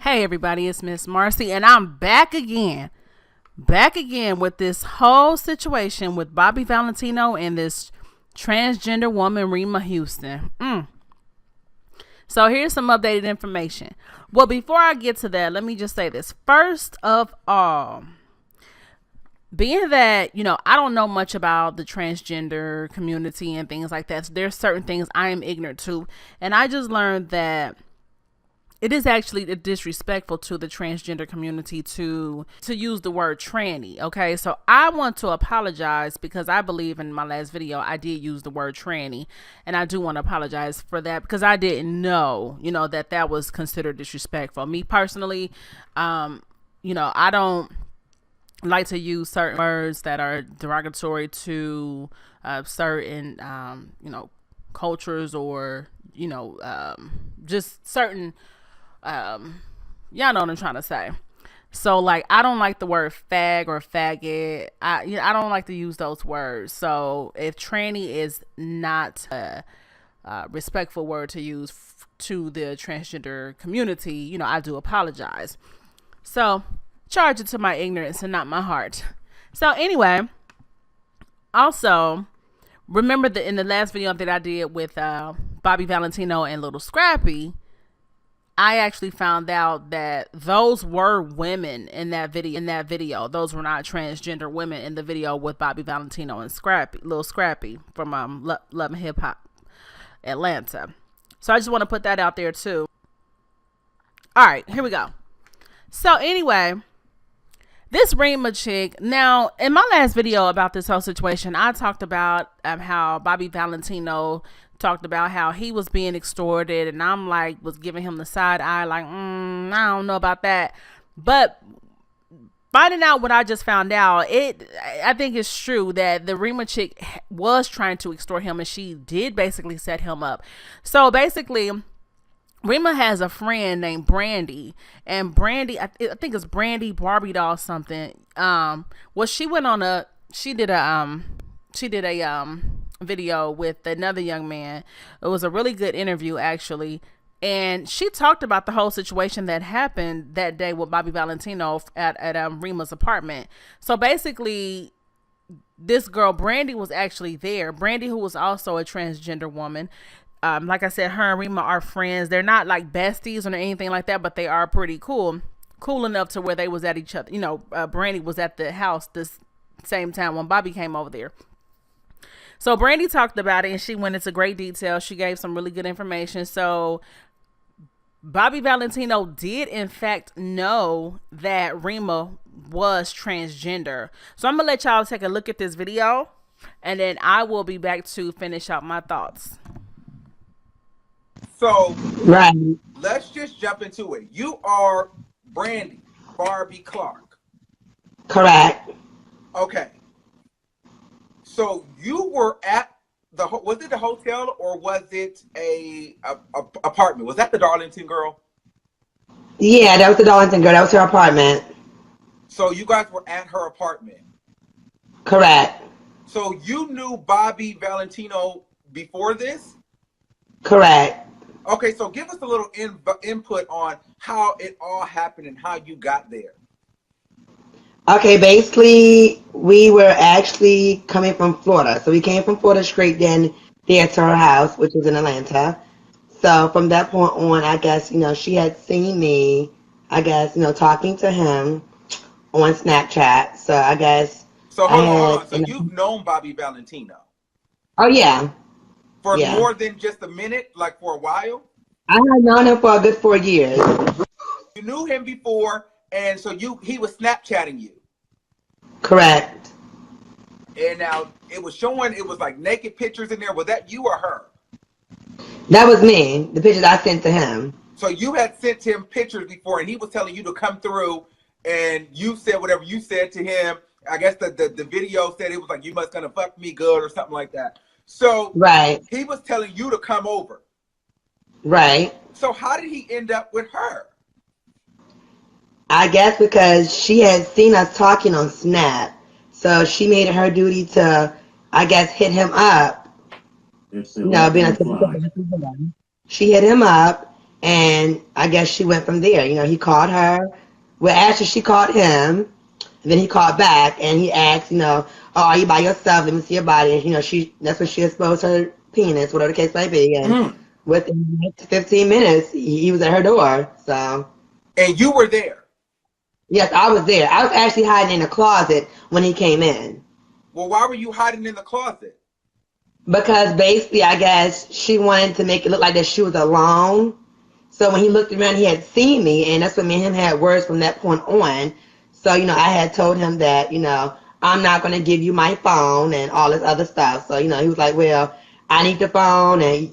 Hey everybody, it's Miss Marcie, and I'm back again with this whole situation with Bobby Valentino and this transgender woman, Rima Houston. So here's some updated information. Well, before I get to that, let me just say this. First of all, being that, I don't know much about the transgender community and things like that, so there's certain things I am ignorant to, and I just learned that it is actually disrespectful to the transgender community to use the word tranny. Okay, so I want to apologize because I believe in my last video I did use the word tranny, and I do want to apologize for that because I didn't know, that was considered disrespectful. Me personally, I don't like to use certain words that are derogatory to certain cultures or just certain y'all know what I'm trying to say. So like I don't like the word fag or faggot. I don't like to use those words. So if tranny is not a respectful word to use to the transgender community, I do apologize. So charge it to my ignorance and not my heart. So anyway, also remember that in the last video that I did with Bobby Valentino and Little Scrappy, I actually found out that those were women in that video. Those were not transgender women in the video with Bobby Valentino and Little Scrappy from Love and Hip Hop Atlanta. So I just want to put that out there too. All right, here we go. So anyway, this Rima chick. Now, in my last video about this whole situation, I talked about how Bobby Valentino talked about how he was being extorted, and I'm like, was giving him the side eye, like, I don't know about that. But finding out what I just found out, I think it's true that the Rima chick was trying to extort him, and she did basically set him up. So basically, Rima has a friend named Brandy, and Brandy, I think it's Brandy Barbie doll something. Well, she did a video with another young man. It was a really good interview actually, and she talked about the whole situation that happened that day with Bobby Valentino at Rima's apartment. So basically, this girl Brandy was actually there. Brandy, who was also a transgender woman. Like I said, her and Rima are friends. They're not like besties or anything like that, but they are pretty cool enough to where they was at each other. Brandy was at the house this same time when Bobby came over there. So Brandy talked about it, and she went into great detail. She gave some really good information. So Bobby Valentino did in fact know that Rima was transgender. So I'm gonna let y'all take a look at this video, and then I will be back to finish out my thoughts. So right, let's just jump into it. You are Brandy Barbie Clark. correct. Okay. So you were at was it the hotel or was it a apartment? Was that the Darlington girl? Yeah, that was the Darlington girl. That was her apartment. So you guys were at her apartment. Correct. So you knew Bobby Valentino before this? Correct. Okay, so give us a little input on how it all happened and how you got there. Okay, basically, we were actually coming from Florida. So we came from Florida straight then there to her house, which was in Atlanta. So from that point on, I guess, she had seen me, I guess, talking to him on Snapchat. So I guess. So hold on. So you've known Bobby Valentino? Oh, yeah. For more than just a minute, like for a while? I had known him for a good 4 years. You knew him before, and so he was Snapchatting you. Correct. And now it was like naked pictures in there. Was that you or her? That was me, the pictures I sent to him. So you had sent him pictures before, and he was telling you to come through, and you said whatever you said to him. I guess the video said it was like, you must gonna fuck me good or something like that. So right, he was telling you to come over. Right. So how did he end up with her? I guess because she had seen us talking on Snap. So she made it her duty to, I guess, hit him up. Being a she hit him up, And I guess she went from there. He called her. Well, actually, she called him. And then he called back and he asked, oh, are you by yourself? Let me see your body. And, that's when she exposed her penis, whatever the case may be. And within 15 minutes, he was at her door. So. And you were there? Yes, I was there. I was actually hiding in the closet when he came in. Well, why were you hiding in the closet? Because basically, I guess she wanted to make it look like that she was alone. So when he looked around, he had seen me, and that's when me and him had words from that point on. So, I had told him that, I'm not going to give you my phone and all this other stuff. So, he was like, well, I need the phone and,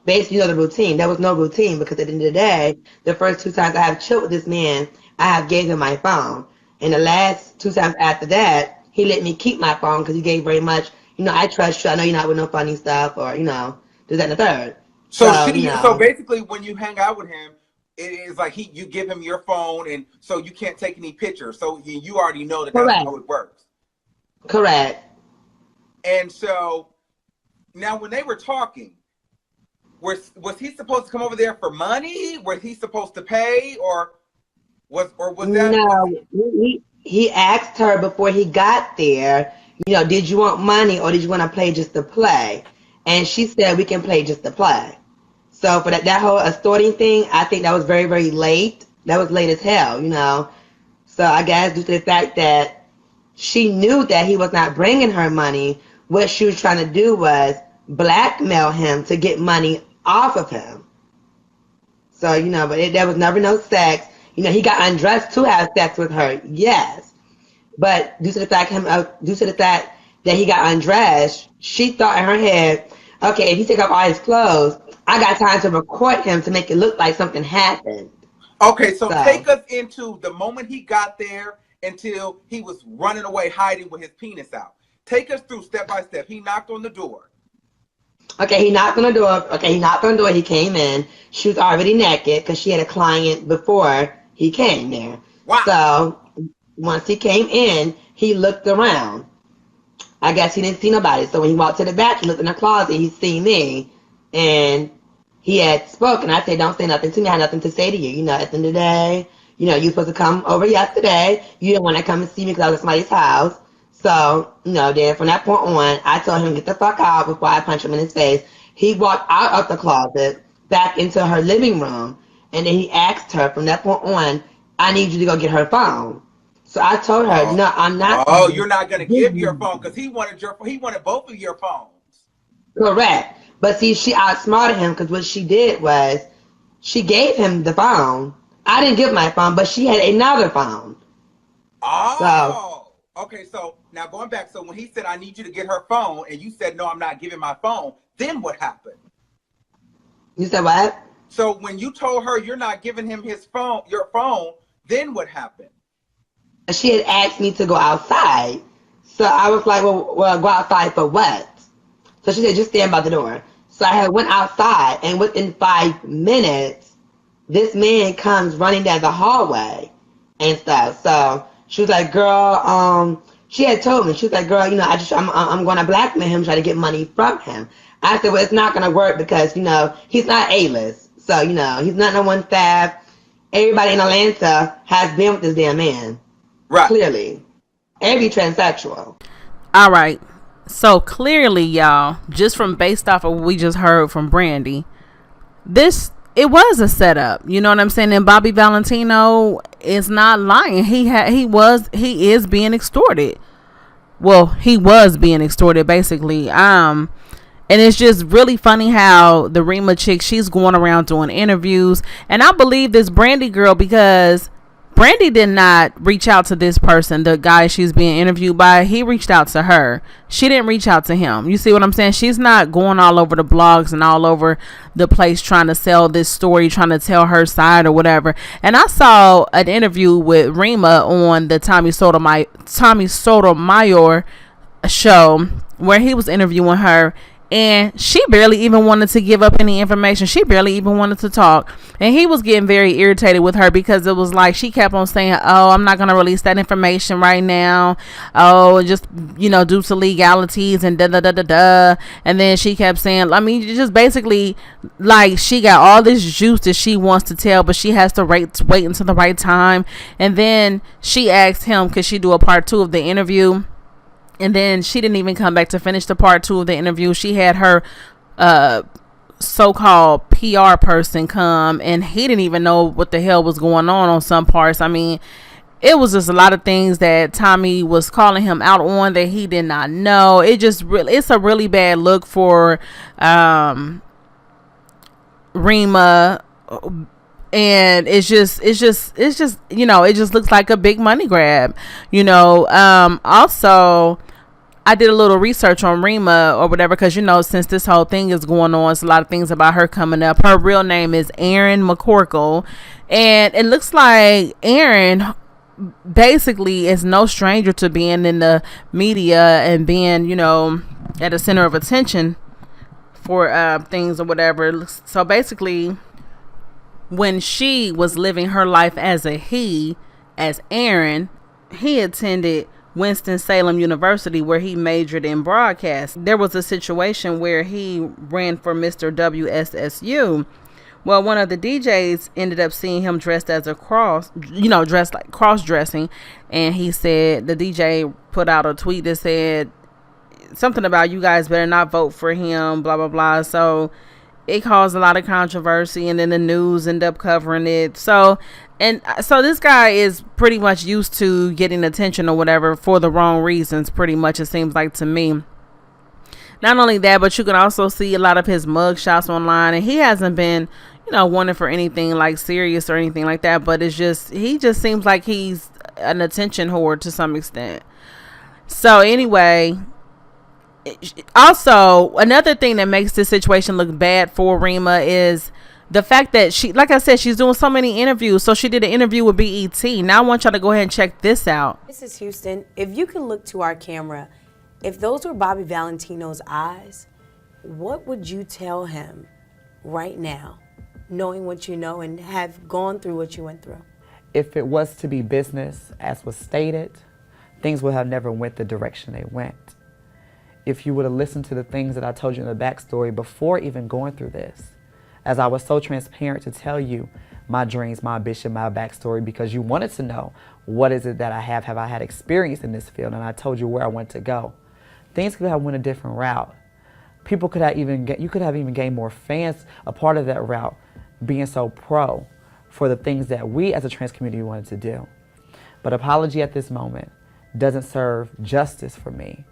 basically, the routine. There was no routine because at the end of the day, the first 2 times I have chilled with this man, I have gave him my phone. And the last 2 times after that, he let me keep my phone because he gave very much, I trust you. I know you're not with no funny stuff or, this, that, and the third. So basically, when you hang out with him, it is like you give him your phone, and so you can't take any pictures. So you already know that that's how it works. Correct. And so now, when they were talking, was he supposed to come over there for money? Was he supposed to pay, or was that? No, he asked her before he got there. Did you want money or did you want to play just to play? And she said we can play just to play. So for that whole extorting thing, I think that was very, very late. That was late as hell, So I guess due to the fact that she knew that he was not bringing her money, what she was trying to do was blackmail him to get money off of him. So, but there was never no sex. He got undressed to have sex with her, yes. But due to the fact that he got undressed, she thought in her head, okay, if he take off all his clothes, I got time to record him to make it look like something happened. Okay, so take us into the moment he got there until he was running away, hiding with his penis out. Take us through step by step. He knocked on the door. Okay, he knocked on the door. He came in. She was already naked because she had a client before he came there. Wow. So once he came in, he looked around. I guess he didn't see nobody. So when he walked to the back, he looked in the closet. He seen me, and he had spoken. I said, "Don't say nothing to me. I had nothing to say to you. At the end of the day, you supposed to come over yesterday. You didn't want to come and see me because I was at somebody's house. So, then from that point on, I told him, get the fuck out before I punch him in his face. He walked out of the closet back into her living room, and then he asked her from that point on, I need you to go get her phone. So I told her, no, I'm not. Oh, you're not going to give your phone because he wanted both of your phones. Correct. But see, she outsmarted him because what she did was she gave him the phone. I didn't give my phone, but she had another phone. Oh, okay. So now going back. So when he said, I need you to get her phone, and you said, no, I'm not giving my phone, then what happened? You said what? So when you told her you're not giving him your phone, then what happened? She had asked me to go outside. So I was like, well, go outside for what? So she said, just stand by the door. So I had went outside, and within 5 minutes, this man comes running down the hallway and stuff. So she was like, girl, she had told me, she was like, girl, I'm going to blackmail him, try to get money from him. I said, well, it's not going to work because, he's not A-list. So, he's not no one fab. Everybody in Atlanta has been with this damn man. Right. Clearly. Every transsexual. All right. So clearly, y'all, just from based off of what we just heard from Brandy, it was a setup. You know what I'm saying? And Bobby Valentino is not lying. He is being extorted. Well, he was being extorted basically. And it's just really funny how the Rima chick, she's going around doing interviews, and I believe this Brandy girl because Brandy did not reach out to this person, the guy she's being interviewed by. He reached out to her. She didn't reach out to him. You see what I'm saying? She's not going all over the blogs and all over the place trying to sell this story, trying to tell her side or whatever. And I saw an interview with Rima on the Tommy Sotomayor show where he was interviewing her, And she barely even wanted to give up any information. She barely even wanted to talk. And he was getting very irritated with her because it was like she kept on saying, oh, I'm not going to release that information right now. Oh, just, due to legalities and da-da-da-da-da. And then she kept saying, I mean, just basically like she got all this juice that she wants to tell, but she has to wait until the right time. And then she asked him, could she do a part 2 of the interview? And then she didn't even come back to finish the part 2 of the interview. She had her so-called PR person come, and he didn't even know what the hell was going on some parts. I mean, it was just a lot of things that Tommy was calling him out on that he did not know. It's a really bad look for Rima. And it just looks like a big money grab, also I did a little research on Rima or whatever, because since this whole thing is going on, it's a lot of things about her coming up. Her real name is Erin McCorkle, and it looks like Erin basically is no stranger to being in the media and being at the center of attention for things or whatever. So basically, when she was living her life as Aaron, he attended Winston-Salem University, where he majored in broadcast. There was a situation where he ran for Mr. WSSU. Well, one of the DJs ended up seeing him dressed as a dressed like cross-dressing. And he said, the DJ put out a tweet that said something about, you guys better not vote for him, blah, blah, blah. So it caused a lot of controversy, and then the news ended up covering it. So this guy is pretty much used to getting attention or whatever for the wrong reasons, pretty much, it seems like to me. Not only that, but you can also see a lot of his mug shots online, and he hasn't been, wanted for anything like serious or anything like that, but he just seems like he's an attention whore to some extent. So anyway, also another thing that makes this situation look bad for Rima is the fact that she, like I said, she's doing so many interviews. So she did an interview with BET. Now I want y'all to go ahead and check this out. This is Houston. If you can look to our camera, if those were Bobby Valentino's eyes, what would you tell him right now, knowing what you know and have gone through what you went through? If it was to be business, as was stated, things would have never went the direction they went. If you would have listened to the things that I told you in the backstory before even going through this, as I was so transparent to tell you my dreams, my ambition, my backstory, because you wanted to know what is it that I have I had experience in this field, and I told you where I want to go. Things could have went a different route. People could have you could have even gained more fans a part of that route, being so pro for the things that we as a trans community wanted to do. But apology at this moment doesn't serve justice for me.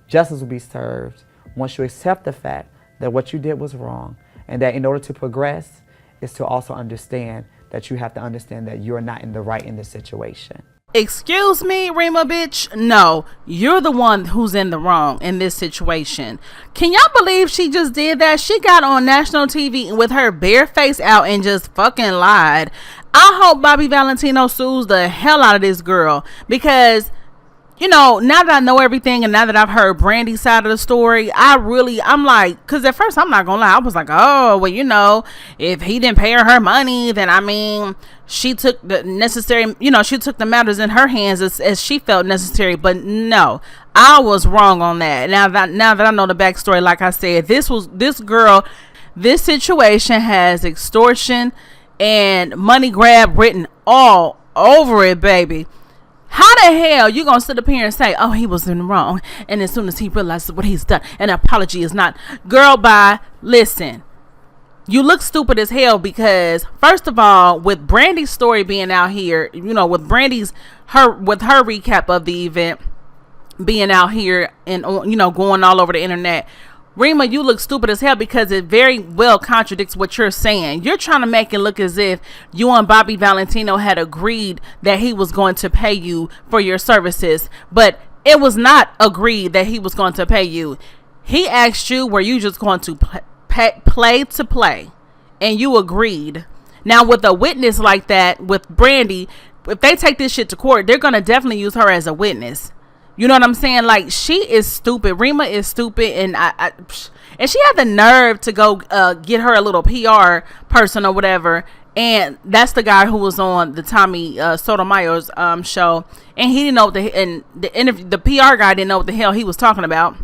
Justice will be served once you accept the fact that what you did was wrong, and that in order to progress is to also understand that you have to understand that you're not in the right in this situation. Excuse me, Rima, bitch? No, you're the one who's in the wrong in this situation. Can y'all believe she just did that? She got on national TV with her bare face out and just fucking lied. I hope Bobby Valentino sues the hell out of this girl, because now that I know everything, and now that I've heard Brandy's side of the story, I'm like, because at first, I'm not gonna lie, I was like, oh, well, if he didn't pay her money, then I mean, she took the necessary, she took the matters in her hands as she felt necessary. But no, I was wrong on that. Now that I know the backstory, like I said, this situation has extortion and money grab written all over it, baby. How the hell you gonna sit up here and say, oh, he was in the wrong, and as soon as he realizes what he's done, an apology is not? Girl, bye. Listen, you look stupid as hell, because first of all, with Brandy's story being out here, with her recap of the event being out here and going all over the internet, Rima, you look stupid as hell, because it very well contradicts what you're saying. You're trying to make it look as if you and Bobby Valentino had agreed that he was going to pay you for your services, but it was not agreed that he was going to pay you. He asked you, were you just going to play to play? And you agreed. Now, with a witness like that, with Brandy, if they take this shit to court, they're going to definitely use her as a witness. You know what I'm saying? Like, she is stupid. Rima is stupid, and and she had the nerve to go get her a little PR person or whatever. And that's the guy who was on the Tommy Sotomayor's show, and he didn't know what the PR guy didn't know what the hell he was talking about.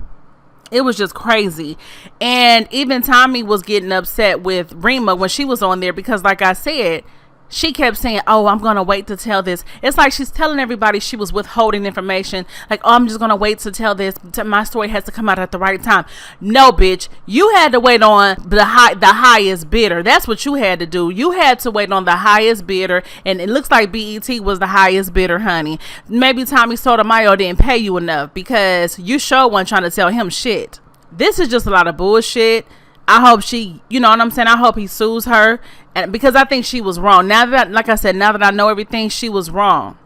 It was just crazy. And even Tommy was getting upset with Rima when she was on there, because like I said, she kept saying, oh, I'm going to wait to tell this. It's like she's telling everybody she was withholding information. Like, oh, I'm just going to wait to tell this. My story has to come out at the right time. No, bitch. You had to wait on the highest bidder. That's what you had to do. You had to wait on the highest bidder. And it looks like BET was the highest bidder, honey. Maybe Tommy Sotomayor didn't pay you enough, because you sure weren't trying to tell him shit. This is just a lot of bullshit. I hope she, you know what I'm saying? I hope he sues her, and because I think she was wrong. Now that, like I said, now that I know everything, she was wrong.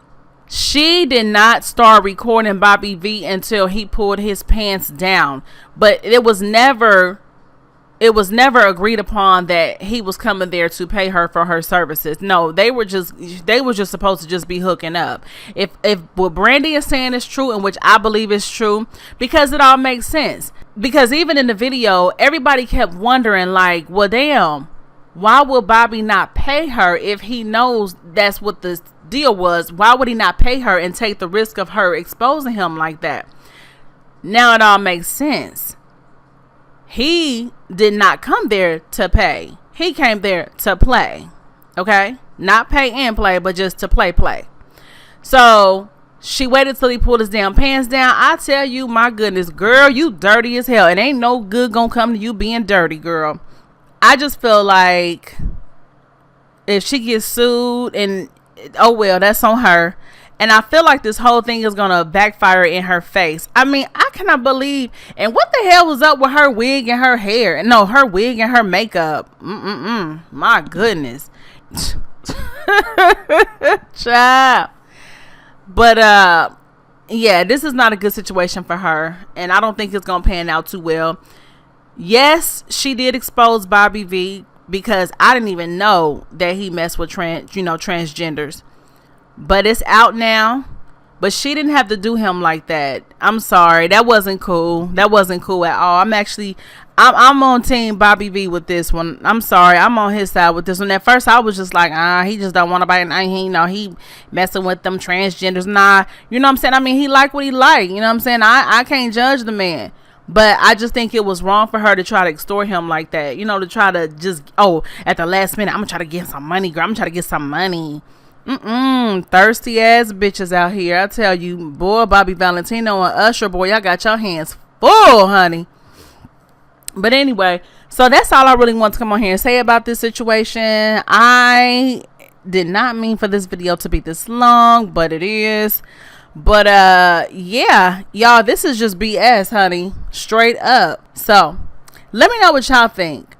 She did not start recording Bobby V until he pulled his pants down. But it was never agreed upon that he was coming there to pay her for her services. No, they were just supposed to just be hooking up. If what Brandy is saying is true, and which I believe is true, because it all makes sense. Because even in the video, everybody kept wondering, like, well, damn, why would Bobby not pay her if he knows that's what the deal was? Why would he not pay her and take the risk of her exposing him like that? Now it all makes sense. He did not come there to pay. He came there to play. Okay? Not pay and play, but just to play. So she waited till he pulled his damn pants down. I tell you, my goodness, girl, you dirty as hell. It ain't no good gonna come to you being dirty, girl. I just feel like if she gets sued, and oh well, that's on her. And I feel like this whole thing is gonna backfire in her face. I mean, I cannot believe. And what the hell was up with her wig and her hair? No, her wig and her makeup. My goodness. Child. But yeah, this is not a good situation for her, and I don't think it's gonna pan out too well. Yes, she did expose Bobby V, because I didn't even know that he messed with transgenders. But it's out now. But she didn't have to do him like that. I'm sorry, that wasn't cool. That wasn't cool at all. I'm on team Bobby V with this one. I'm sorry, I'm on his side with this one. At first I was just like, he just don't want to bite. He messing with them transgenders. Nah, you know what I'm saying? I mean, he like what he like. You know what I'm saying? I can't judge the man. But I just think it was wrong for her to try to extort him like that. You know, to try to just, at the last minute, I'm gonna try to get some money, girl. I'm gonna try to get some money. Thirsty ass bitches out here. I tell you, boy, Bobby Valentino and Usher, boy, y'all got your hands full, honey. But anyway, so that's all I really want to come on here and say about this situation. I did not mean for this video to be this long, but it is. But yeah, y'all, this is just BS, honey, straight up. So let me know what y'all think,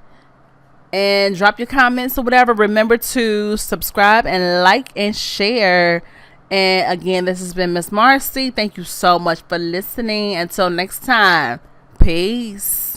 and drop your comments or whatever. Remember to subscribe and like and share. And again, this has been Miss Marcie. Thank you so much for listening. Until next time, peace.